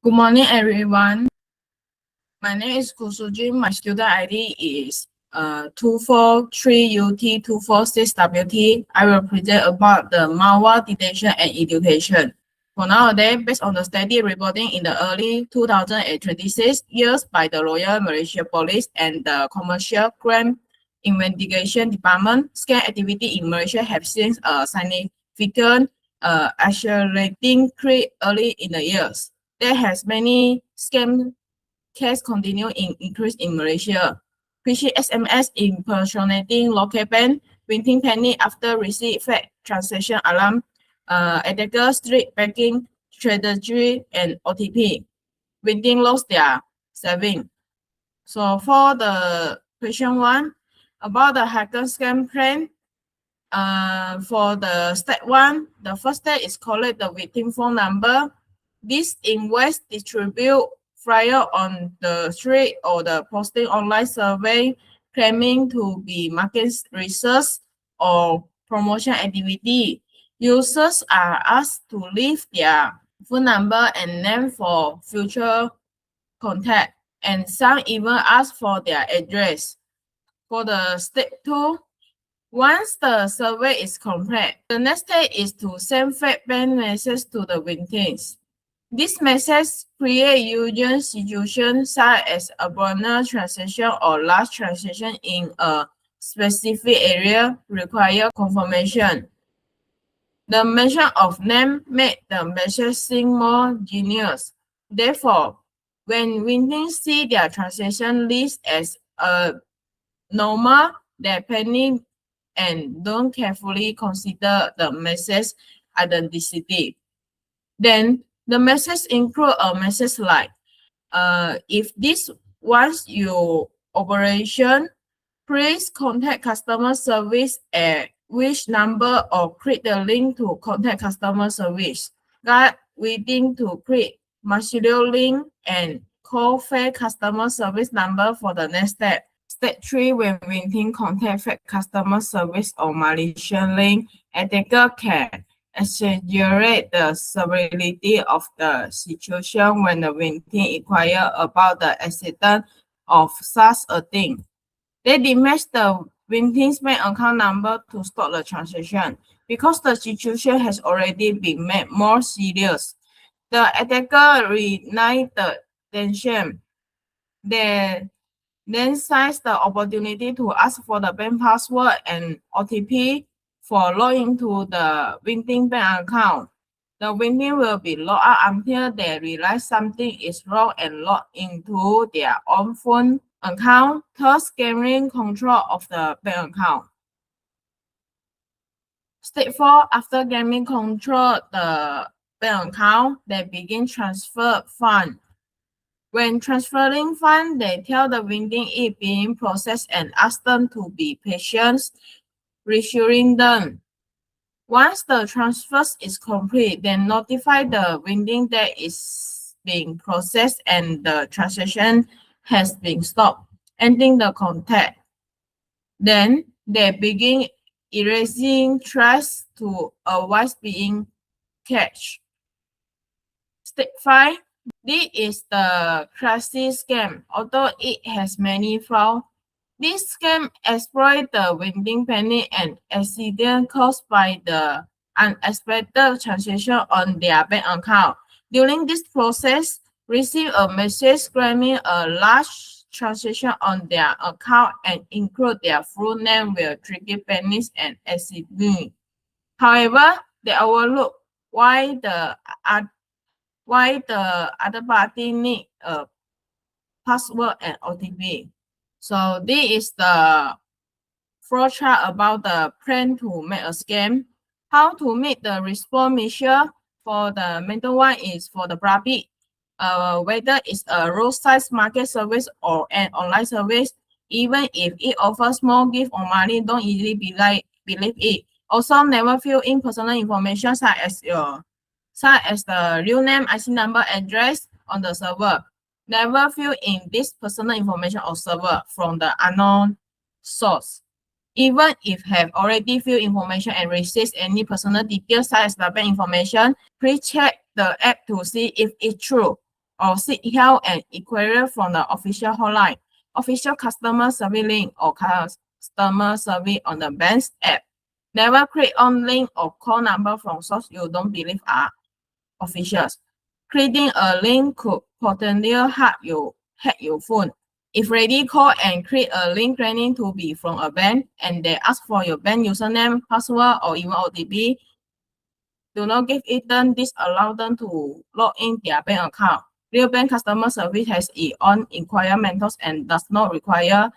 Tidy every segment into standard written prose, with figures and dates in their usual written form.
Good morning, everyone. My name is Kusujin. My student ID is 243UT246WT. I will present about the malware detection and education. For nowadays, based on the study reporting in the early 2026 years by the Royal Malaysia Police and the Commercial Crime Investigation Department, scam activity in Malaysia have seen a significant accelerating early in the years. There has many scam cases continue in increase in Malaysia. Phishing SMS impersonating local bank, printing penny after receive fake transaction alarm, attacker street banking strategy and OTP. Winning lost their saving. So for the question one, about the hacker scam plan, for the step one, the first step is collect the victim phone number. This invoice distribute flyer on the street or the posting online survey claiming to be market research or promotion activity. Users are asked to leave their phone number and name for future contact, and some even ask for their address. For the step two, once the survey is complete, the next step is to send feedback message to the victims. This message creates usual situations such as abnormal transaction or large transaction in a specific area require confirmation. The mention of name made the message seem more genius. Therefore, when victims see their transaction list as a normal, they panic and don't carefully consider the message authenticity. Then the message include a message like, if this was your operation, please contact customer service at which number or click the link to contact customer service. Guide waiting to click material link and call fair customer service number for the next step. Step 3, when waiting contact fair customer service or malicious link, attacker can exaggerate the severity of the situation when the victim inquire about the accident of such a thing. They demand the victim's bank account number to stop the transaction. Because the situation has already been made more serious, the attacker reignite the tension. They then seize the opportunity to ask for the bank password and OTP for logging to the victim bank account. The victim will be logged out until they realize something is wrong and log into their own phone account, thus gaining control of the bank account. Step 4, after gaining control of the bank account, they begin transfer funds. When transferring funds, they tell the victim it being processed and ask them to be patient, reassuring them. Once the transfer is complete, then notify the victim that it's being processed and the transaction has been stopped, ending the contact. Then they begin erasing trace to avoid being catched. Step 5. This is the classic scam, although it has many flaws. This scam exploits the vending panic and accident caused by the unexpected transaction on their bank account. During this process, receive a message claiming a large transaction on their account and include their full name will trigger panic and accident. However, they overlook why the other party need a password and OTP. So this is the flowchart about the plan to make a scam. How to make the response measure for the middle one is for the profit. Whether it's a roadside market service or an online service, even if it offers small gift or money, don't easily believe it. Also, never fill in personal information such as the real name, IC number, address on the server. Never fill in this personal information or server from the unknown source. Even if have already filled information and received any personal details such as the bank information, please check the app to see if it's true. or seek help and inquiry from the official hotline, official customer service link, or customer service on the bank's app. Never click on link or call number from source you don't believe are officials. Clicking a link could potentially hack your phone. If ready, call and create a link claiming to be from a bank and they ask for your bank username, password, or even OTP, do not give it them. This allows them to log in their bank account. Real bank customer service has its own inquiry methods and does not require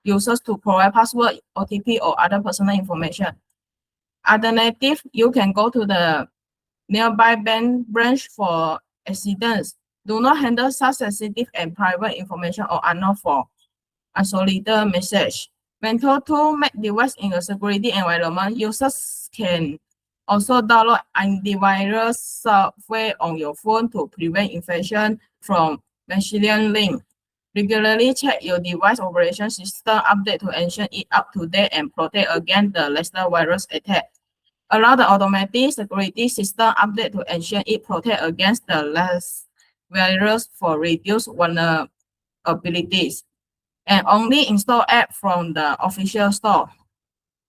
users to provide password, OTP, or other personal information. Alternative, you can go to the nearby bank branch for assistance. Do not handle such sensitive and private information or unknown for isolated message. Mentor to make device in a security environment, users can also download antivirus software on your phone to prevent infection from malicious links. Regularly check your device operation system update to ensure it up to date and protect against the latest virus attack. Allow the automatic security system update to ensure it protect against the latest virus for reduced vulnerabilities. And only install app from the official store.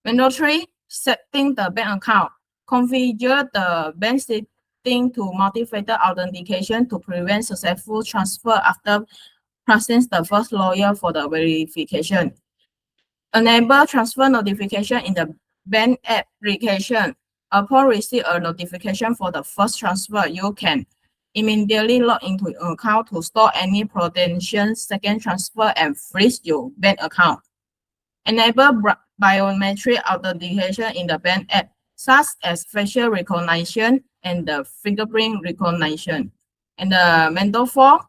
Mandatory setting the bank account. Configure the bank setting to multi-factor authentication to prevent successful transfer after pressing the first layer for the verification. Enable transfer notification in the bank application. Upon receive a notification for the first transfer, you can immediately log into your account to store any potential second transfer and freeze your bank account. Enable biometric authentication in the bank app, such as facial recognition and the fingerprint recognition. And the mental 4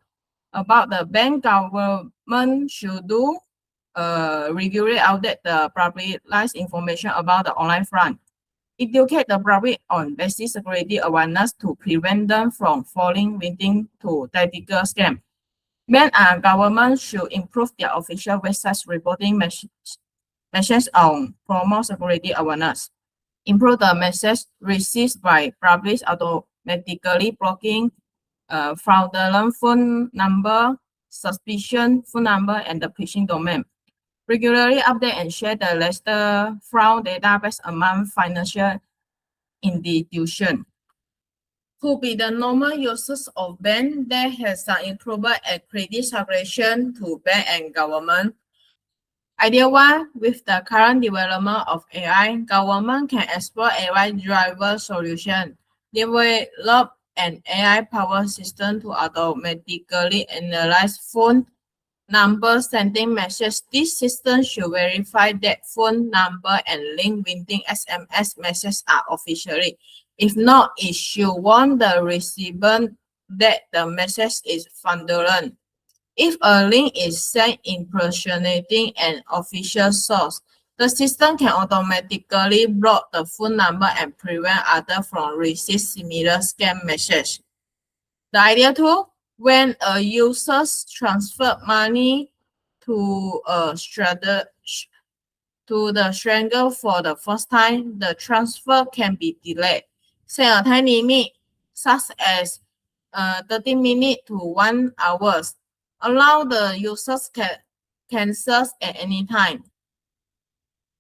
about the bank government should do regularly update the publicized information about the online fraud. Educate the public on basic security awareness to prevent them from falling victim to tactical scam. Bank and government should improve their official websites reporting messages on promote security awareness. Improve the message received by public automatically blocking fraudulent phone number, suspicion phone number, and the phishing domain. Regularly update and share the latest fraud database among financial institutions. To be the normal users of bank, there has some improvement and credit separation to bank and government. Idea 1, with the current development of AI, government can explore AI-driven solution, develop an AI-powered system to automatically analyze phone number sending message. This system should verify that phone number and link within SMS message are officially. If not, it should warn the receiver that the message is fraudulent. If a link is sent impersonating an official source, the system can automatically block the phone number and prevent others from receiving similar scam message. The idea 2, when a user transfer money to the stranger for the first time, the transfer can be delayed. Set a time limit such as 30 minutes to 1 hour. Allow the users can cancel at any time.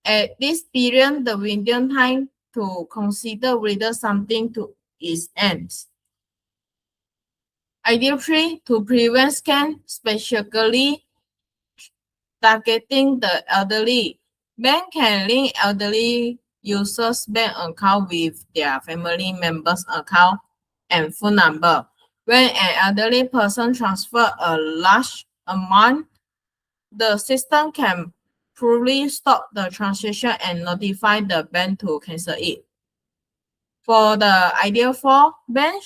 At this period, the window time to consider whether something to its ends. Idea 3, to prevent scam, specifically targeting the elderly. Bank can link elderly users' bank account with their family members' account and phone number. When an elderly person transfers a large amount, the system can probably stop the transaction and notify the bank to cancel it. For the idea 4, bank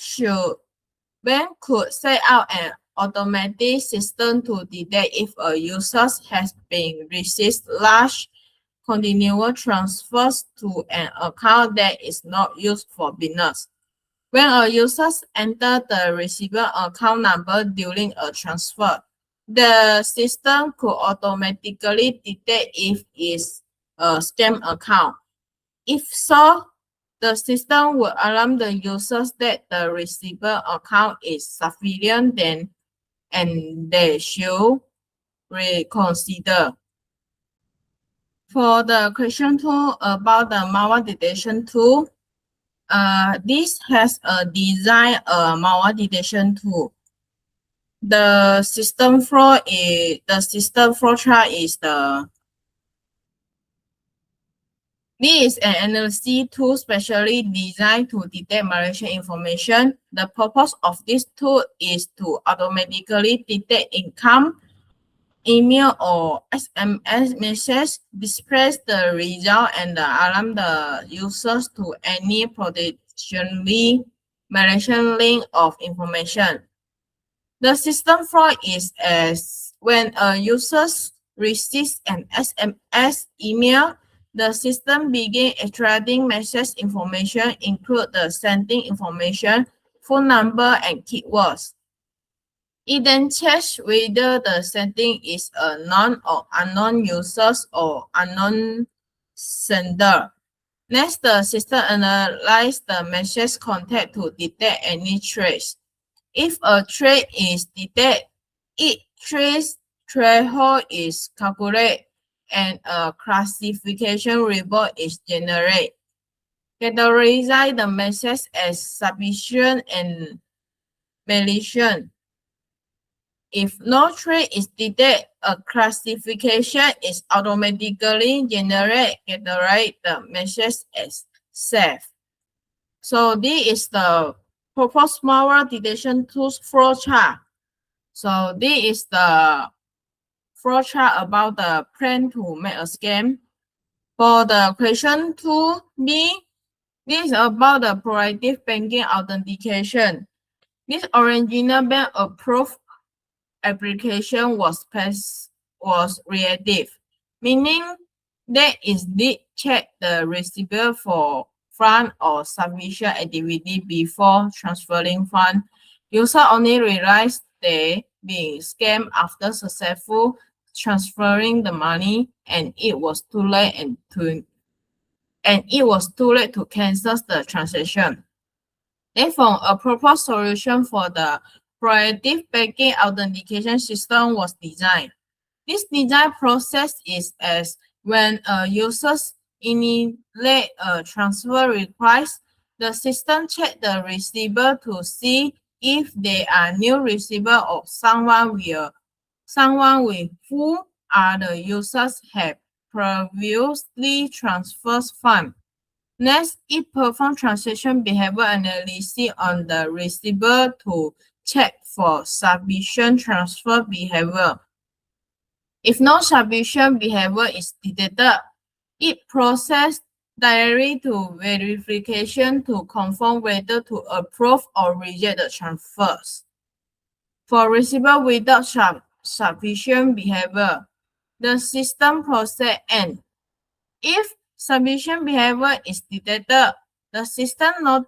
could set up an automatic system to detect if a user has been received large continuous transfers to an account that is not used for business. When a user enters the receiver account number during a transfer, the system could automatically detect if it's a scam account. If so, The system will alarm the users that the receiver account is sufficient and they should reconsider. For the question 2 about the malware detection tool, this has a design malware detection tool. The system flow chart is this is an analysis tool specially designed to detect malicious information. The purpose of this tool is to automatically detect income, email, or SMS message, display the result, and alarm the users to any potentially malicious link of information. The system flow is as when a user receives an SMS email, the system begins extracting message information, include the sending information, phone number, and keywords. It then checks whether the sending is a known or unknown user or unknown sender. Next, the system analyzes the message content to detect any trace. If a trade is detected, each trace threshold is calculated and a classification report is generated. Categorize the message as sufficient and malicious. If no trade is detected, a classification is automatically generated. Categorize the message as safe. So this is the proposed malware detection tools flow chart. So this is the flow chart about the plan to make a scam. For the question 2B, this is about the proactive banking authentication. This original bank approved application was reactive, meaning that it did check the receiver for fund or sufficient activity before transferring fund. User only realized they being scammed after successful transferring the money, and it was too late to cancel the transaction. Therefore, a proper solution for the proactive banking authentication system was designed. This design process is as when a user initiates a transfer request, the system checks the receiver to see if they are new receiver or someone with who are the users have previously transferred funds. Next, it performs transaction behavior analysis on the receiver to check for sufficient transfer behavior. If no sufficient behavior is detected, it processes directly to verification to confirm whether to approve or reject the transfers. For receiver without sufficient behavior, the system process ends. If sufficient behavior is detected, the system will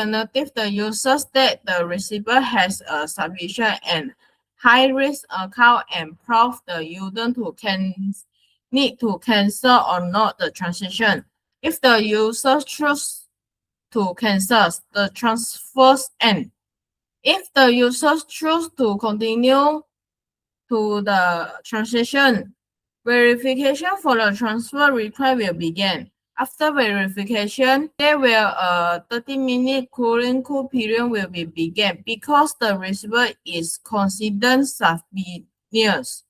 notify the users that the receiver has a sufficient and high-risk account and prompt the user to need to cancel or not the transaction. If the user chooses to cancel, the transfers end. If the user chooses to continue to the transaction, verification for the transfer request will begin. After verification, there will a 30-minute cooling period will be begun because the receiver is considered suspicious.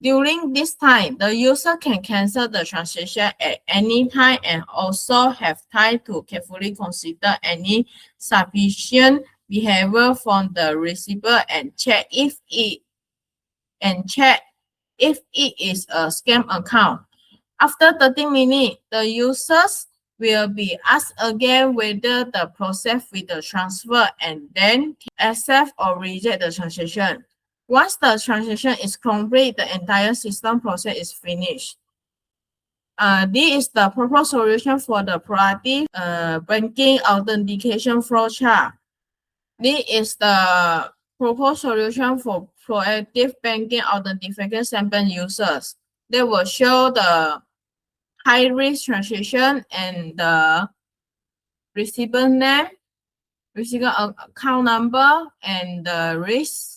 During this time, the user can cancel the transaction at any time and also have time to carefully consider any sufficient behavior from the receiver and check if it is a scam account. After 30 minutes, the users will be asked again whether the process with the transfer and then accept or reject the transaction. Once the transaction is complete, the entire system process is finished. This is the proper solution for the proactive banking authentication flow chart. This is the proper solution for proactive banking authentication sample users. They will show the high risk transaction and the receiver name, receiver account number, and the risk